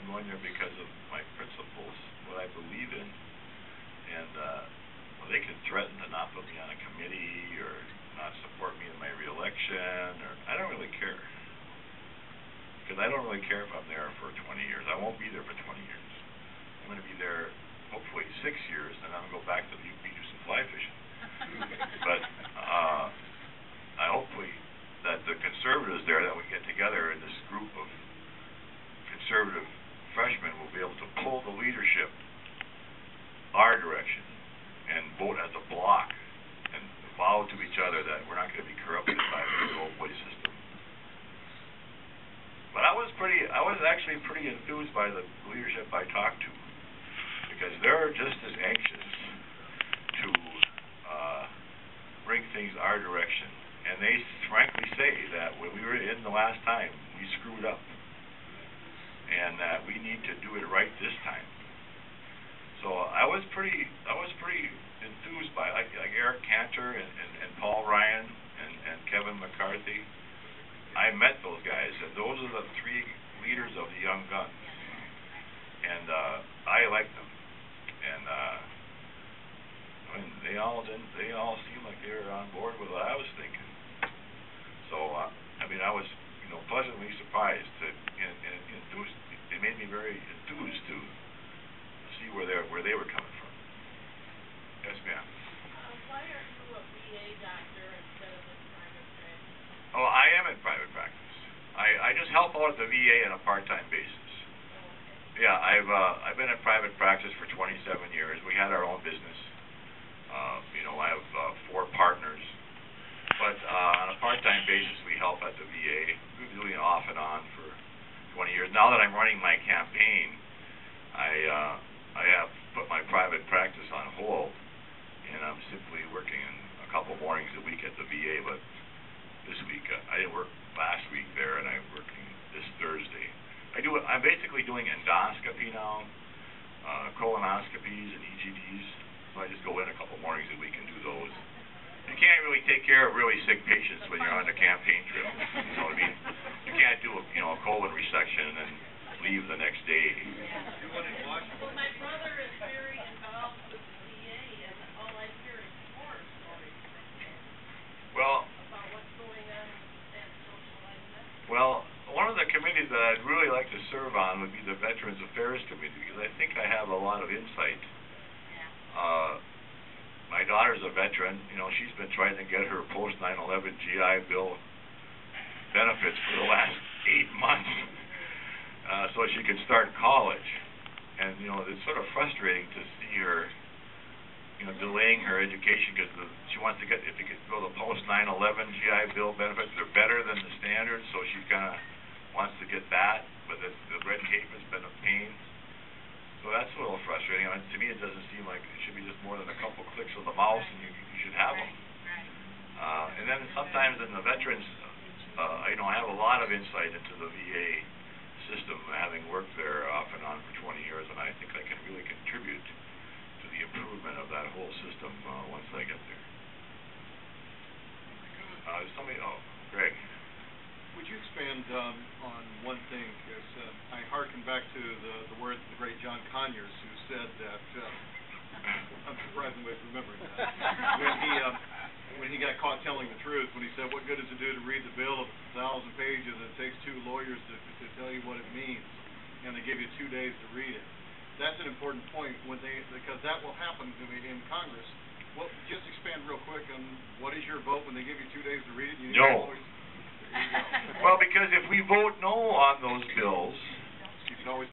I'm going there because of my principles, what I believe in, and well, they can threaten to not put me on a committee or not support me in my reelection, or I don't really care. Because I don't really care if I'm there for 20 years. I won't be there for 20 years. I'm going to be there, hopefully, 6 years, and I'm going to go back to the UP do some fly fishing. But I hopefully that the conservatives there, that we get together in this group of conservative freshmen, will be able to pull the leadership our direction and vote as a bloc and vow to each other that we're not going to be corrupted by the old boy system. But I was actually pretty enthused by the leadership I talked to, because they're just as anxious to bring things our direction. And they frankly say that when we were in the last time, we screwed up, and that we need to do it right this time. So I was pretty enthused by like Eric Cantor and Paul Ryan and Kevin McCarthy. I met those guys, and those are the three leaders of the Young Guns, and I like them. And I mean, they all seemed like they were on board with what I was thinking. So I mean, I was pleasantly surprised and enthused. They made me very enthused to see where they were coming from. Yes, ma'am. Why aren't you a VA doctor instead of in private practice? Oh, I am in private practice. I just help out at the VA on a part-time basis. Okay. Yeah, I've been in private practice for 27 years. We had our own business. I have 4 partners. But on a part-time basis, we help at the VA. We've been doing it off and on for 20 years. Now that I'm running my campaign, I have put my private practice on hold, and I'm simply working a couple mornings a week at the VA. But this week, I didn't work last week there, and I'm working this Thursday. I'm basically doing endoscopy now, colonoscopies and EGDs. So I just go in a couple mornings a week and do those. You can't really take care of really sick patients when you're on a campaign trip. You know what I mean? You can't do a colon resection and leave the next day. Well, my brother is very involved with the VA, and all I hear is horror stories about what's going on with that socialized medicine. Well, one of the committees that I'd really like to serve on would be the Veterans Affairs Committee, because I think I have a lot of insight. My daughter's a veteran. She's been trying to get her post 9/11 GI Bill benefits for the last 8 months, so she can start college. And it's sort of frustrating to see her, delaying her education because she wants to if you could go to post 9/11 GI Bill benefits, they're better than the standard, so she kind of wants to get that, but the red tape has been a pain. So that's a little frustrating. I mean, to me, it doesn't seem like it should be just more than a couple clicks of the mouse, and you should have them. And then sometimes in the veterans, I have a lot of insight into the VA system, having worked there off and on for 20 years, and I think I can really contribute to the improvement of that whole system once I get there. Greg. Would you expand on one thing? Because I hearken back to the words of the great John Conyers, who said that I'm surprisingly remembering that when he got caught telling the truth, when he said, "What good does it do to read the bill of 1,000 pages? It takes 2 lawyers to tell you what it means, and they give you 2 days to read it." That's an important point because that will happen in Congress. Well, just expand real quick on what is your vote when they give you 2 days to read it? No. Well, because if we vote no on those bills,